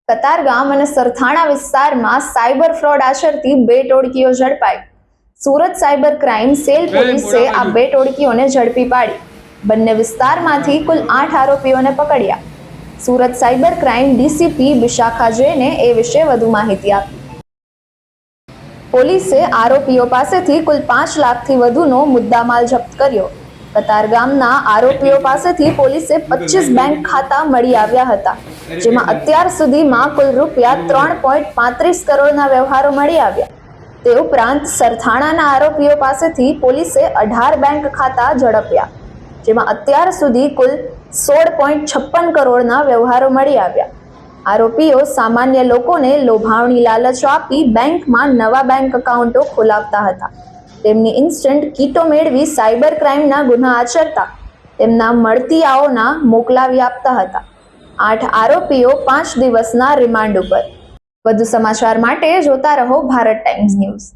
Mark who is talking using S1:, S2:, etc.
S1: કતારગામ અને સરથાણા વિસ્તારમાં cyber fraud આચરતી બે ટોળકીઓ ઝડપાઈ। સુરત સાયબર ક્રાઇમ સેલ પોલીસે આ બે ટોળકીઓને ઝડપી પાડી બંને વિસ્તારમાંથી કુલ 8 આરોપીઓને પકડ્યા। સુરત સાયબર ક્રાઇમ ડીસીપી વિશાખા જૈને એ વિશે વધુ માહિતી આપી। પોલીસે આરોપીઓ પાસેથી કુલ 5 લાખથી વધુનો મુદ્દામાલ જપ્ત કર્યો। કતારગામના આરોપીઓ પાસેથી પોલીસે 25 બેંક ખાતા મળી આવ્યા હતા, જેમાં અત્યાર સુધીમાં કુલ રૂપિયા 3.35 કરોડના વ્યવહારો મળી આવ્યા। તે ઉપરાંત સરથાણાના આરોપીઓ પાસેથી પોલીસે 18 બેંક ખાતા ઝડપ્યા, જેમાં અત્યાર સુધી કુલ 16.56 કરોડના વ્યવહારો મળી આવ્યા। આરોપીઓ સામાન્ય લોકોને લોભાવણી લાલચો આપી બેંકમાં નવા બેંક એકાઉન્ટો ખોલાવતા હતા। તેમની ઇન્સ્ટન્ટ કીટો મેળવી સાયબર ક્રાઇમના ગુના આચરતા તેમના મળતિયાઓના મોકલાવી આપતા હતા। 8 આરોપીઓ 5 દિવસના રિમાન્ડ ઉપર। વધુ સમાચાર માટે જોતા રહો ભારત ટાઈમ્સ ન્યૂઝ।